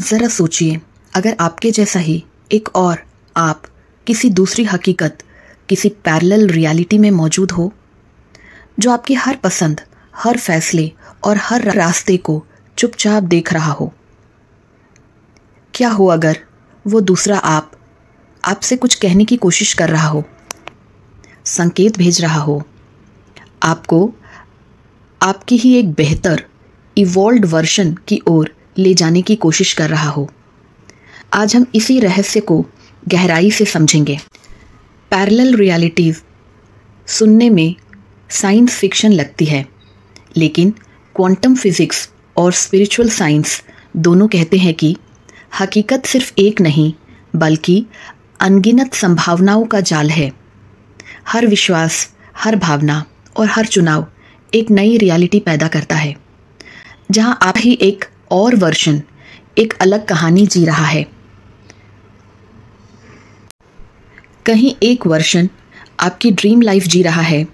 ज़रा सोचिए, अगर आपके जैसा ही एक और आप किसी दूसरी हकीकत, किसी पैरेलल रियलिटी में मौजूद हो, जो आपकी हर पसंद, हर फैसले और हर रास्ते को चुपचाप देख रहा हो। क्या हो अगर वो दूसरा आप आपसे कुछ कहने की कोशिश कर रहा हो, संकेत भेज रहा हो, आपको आपकी ही एक बेहतर इवॉल्व्ड वर्जन की ओर ले जाने की कोशिश कर रहा हो। आज हम इसी रहस्य को गहराई से समझेंगे। पैरेलल रियलिटीज़ सुनने में साइंस फिक्शन लगती है, लेकिन क्वांटम फिजिक्स और स्पिरिचुअल साइंस दोनों कहते हैं कि हकीकत सिर्फ एक नहीं बल्कि अनगिनत संभावनाओं का जाल है। हर विश्वास, हर भावना और हर चुनाव एक नई रियलिटी पैदा करता है, जहां आप ही एक और वर्जन, एक अलग कहानी जी रहा है। कहीं एक वर्जन आपकी ड्रीम लाइफ जी रहा है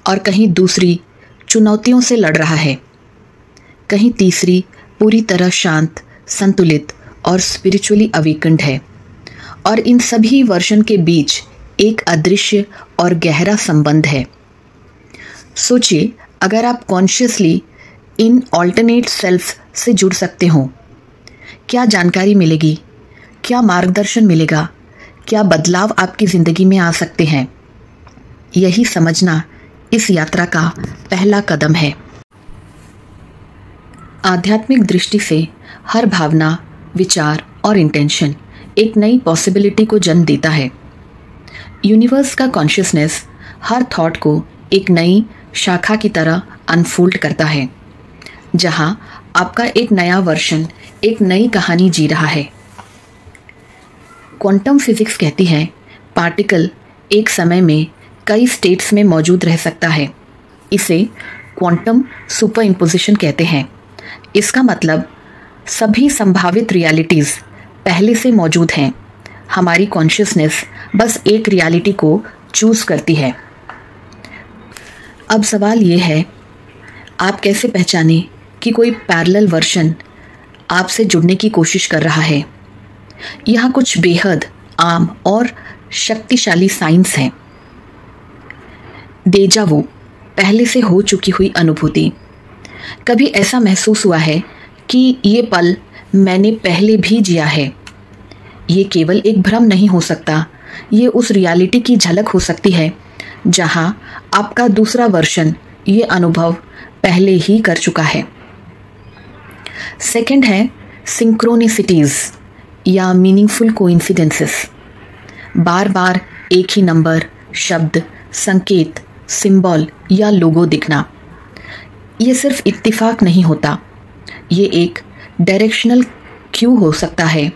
और कहीं दूसरी चुनौतियों से लड़ रहा है, कहीं तीसरी पूरी तरह शांत, संतुलित और स्पिरिचुअली अवेकन्ड है। और इन सभी वर्जन के बीच एक अदृश्य और गहरा संबंध है। सोचिए, अगर आप कॉन्शियसली इन ऑल्टरनेट सेल्फ से जुड़ सकते हो, क्या जानकारी मिलेगी, क्या मार्गदर्शन मिलेगा, क्या बदलाव आपकी ज़िंदगी में आ सकते हैं। यही समझना इस यात्रा का पहला कदम है। आध्यात्मिक दृष्टि से हर भावना, विचार और इंटेंशन एक नई पॉसिबिलिटी को जन्म देता है। यूनिवर्स का कॉन्शियसनेस हर थॉट को एक नई शाखा की तरह अनफोल्ड करता है, जहां आपका एक नया वर्जन, एक नई कहानी जी रहा है। क्वांटम फिजिक्स कहती है पार्टिकल एक समय में कई स्टेट्स में मौजूद रह सकता है। इसे क्वांटम सुपर इम्पोजिशन कहते हैं। इसका मतलब सभी संभावित रियलिटीज़ पहले से मौजूद हैं। हमारी कॉन्शियसनेस बस एक रियलिटी को चूज़ करती है। अब सवाल ये है, आप कैसे पहचानें कि कोई पैरेलल वर्जन आपसे जुड़ने की कोशिश कर रहा है। यहाँ कुछ बेहद आम और शक्तिशाली साइंस हैं। डेजा वू, पहले से हो चुकी हुई अनुभूति। कभी ऐसा महसूस हुआ है कि ये पल मैंने पहले भी जिया है। ये केवल एक भ्रम नहीं हो सकता, ये उस रियलिटी की झलक हो सकती है जहाँ आपका दूसरा वर्जन ये अनुभव पहले ही कर चुका है। सेकंड है सिंक्रोनिसिटीज़ या मीनिंगफुल कोइंसिडेंसेस। बार बार एक ही नंबर, शब्द, संकेत, सिंबल या लोगो दिखना। ये सिर्फ इत्तेफाक नहीं होता, ये एक डायरेक्शनल क्यू हो सकता है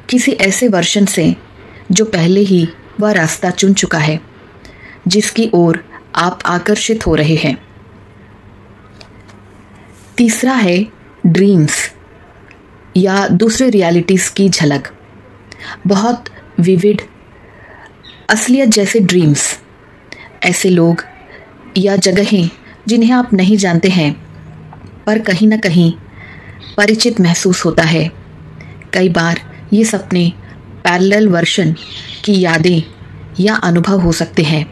किसी ऐसे वर्जन से जो पहले ही वह रास्ता चुन चुका है, जिसकी ओर आप आकर्षित हो रहे हैं। तीसरा है ड्रीम्स या दूसरे रियलिटीज़ की झलक। बहुत विविड, असलियत जैसे ड्रीम्स। ऐसे लोग या जगहें जिन्हें आप नहीं जानते हैं, पर कहीं ना कहीं परिचित महसूस होता है। कई बार ये सपने पैरेलल वर्जन की यादें या अनुभव हो सकते हैं।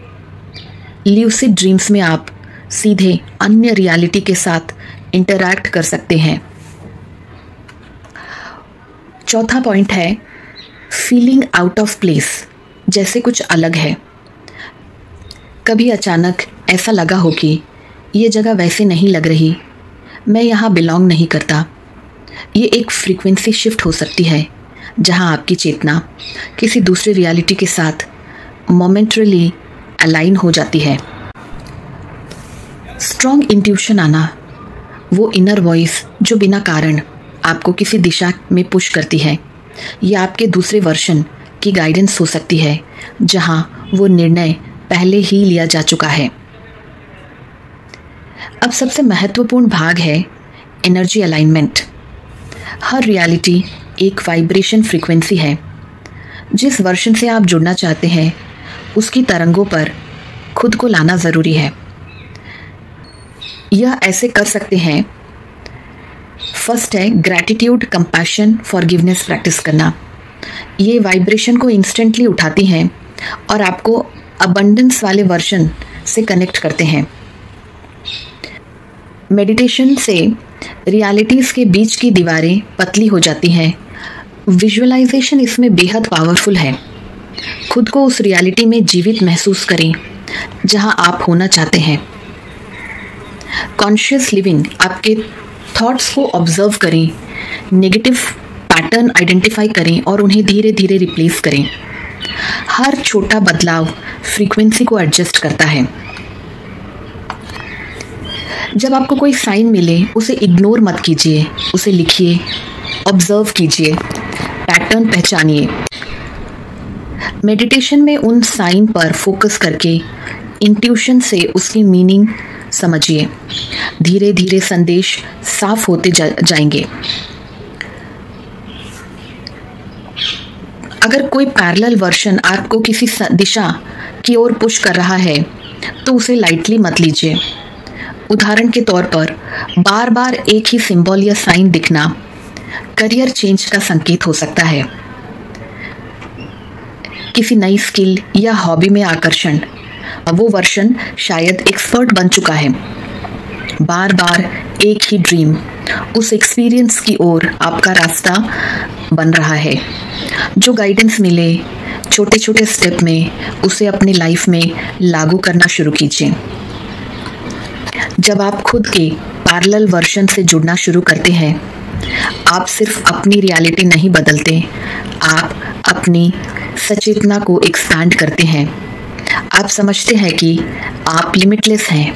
ल्यूसिड ड्रीम्स में आप सीधे अन्य रियलिटी के साथ इंटरैक्ट कर सकते हैं। चौथा पॉइंट है फीलिंग आउट ऑफ प्लेस, जैसे कुछ अलग है। कभी अचानक ऐसा लगा हो कि ये जगह वैसे नहीं लग रही, मैं यहाँ बिलोंग नहीं करता। ये एक फ्रीक्वेंसी शिफ्ट हो सकती है जहाँ आपकी चेतना किसी दूसरे रियलिटी के साथ मोमेंटरली अलाइन हो जाती है। स्ट्रॉन्ग इंट्यूशन आना, वो इनर वॉइस जो बिना कारण आपको किसी दिशा में पुश करती है। यह आपके दूसरे वर्जन की गाइडेंस हो सकती है जहाँ वो निर्णय पहले ही लिया जा चुका है। अब सबसे महत्वपूर्ण भाग है एनर्जी अलाइनमेंट। हर रियलिटी एक वाइब्रेशन फ्रीक्वेंसी है। जिस वर्जन से आप जुड़ना चाहते हैं उसकी तरंगों पर खुद को लाना ज़रूरी है। यह ऐसे कर सकते हैं। फर्स्ट है ग्रैटिट्यूड, कंपैशन, फॉरगिवनेस प्रैक्टिस करना। ये वाइब्रेशन को इंस्टेंटली उठाती हैं और आपको अबंडेंस वाले वर्जन से कनेक्ट करते हैं। मेडिटेशन से रियलिटीज़ के बीच की दीवारें पतली हो जाती हैं। विजुअलाइजेशन इसमें बेहद पावरफुल है। खुद को उस रियलिटी में जीवित महसूस करें जहां आप होना चाहते हैं। कॉन्शियस लिविंग, आपके थॉट्स को ऑब्जर्व करें, नेगेटिव पैटर्न आइडेंटिफाई करें और उन्हें धीरे धीरे रिप्लेस करें। हर छोटा बदलाव फ्रीक्वेंसी को एडजस्ट करता है। जब आपको कोई साइन मिले उसे इग्नोर मत कीजिए, उसे लिखिए, ऑब्जर्व कीजिए, पैटर्न पहचानिए। मेडिटेशन में उन साइन पर फोकस करके इंट्यूशन से उसकी मीनिंग समझिए। धीरे धीरे संदेश साफ होते जाएंगे। अगर कोई पैरेलल वर्जन आपको किसी दिशा की ओर पुश कर रहा है तो उसे लाइटली मत लीजिए। उदाहरण के तौर पर बार बार एक ही सिंबल या साइन दिखना करियर चेंज का संकेत हो सकता है। किसी नई स्किल या हॉबी में आकर्षण, वो वर्जन शायद एक्सपर्ट बन चुका है। बार बार एक ही ड्रीम, उस एक्सपीरियंस की ओर आपका रास्ता बन रहा है। जो गाइडेंस मिले छोटे छोटे स्टेप में उसे अपनी लाइफ में लागू करना शुरू कीजिए। जब आप खुद के पैरेलल वर्जन से जुड़ना शुरू करते हैं, आप सिर्फ अपनी रियलिटी नहीं बदलते, आप अपनी सचेतना को एक्सपैंड करते हैं। आप समझते हैं कि आप लिमिटलेस हैं,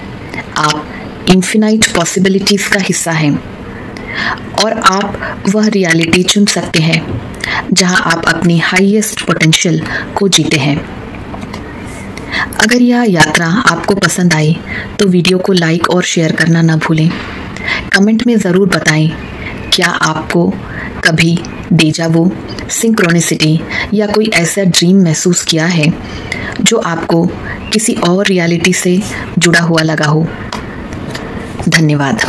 आप इन्फिनाइट पॉसिबिलिटीज़ का हिस्सा हैं और आप वह रियलिटी चुन सकते हैं जहां आप अपनी हाईएस्ट पोटेंशियल को जीते हैं। अगर यह यात्रा आपको पसंद आई तो वीडियो को लाइक और शेयर करना न भूलें। कमेंट में ज़रूर बताएं, क्या आपको कभी डेजा वू, सिंक्रोनिसिटी या कोई ऐसा ड्रीम महसूस किया है जो आपको किसी और रियलिटी से जुड़ा हुआ लगा हो। धन्यवाद।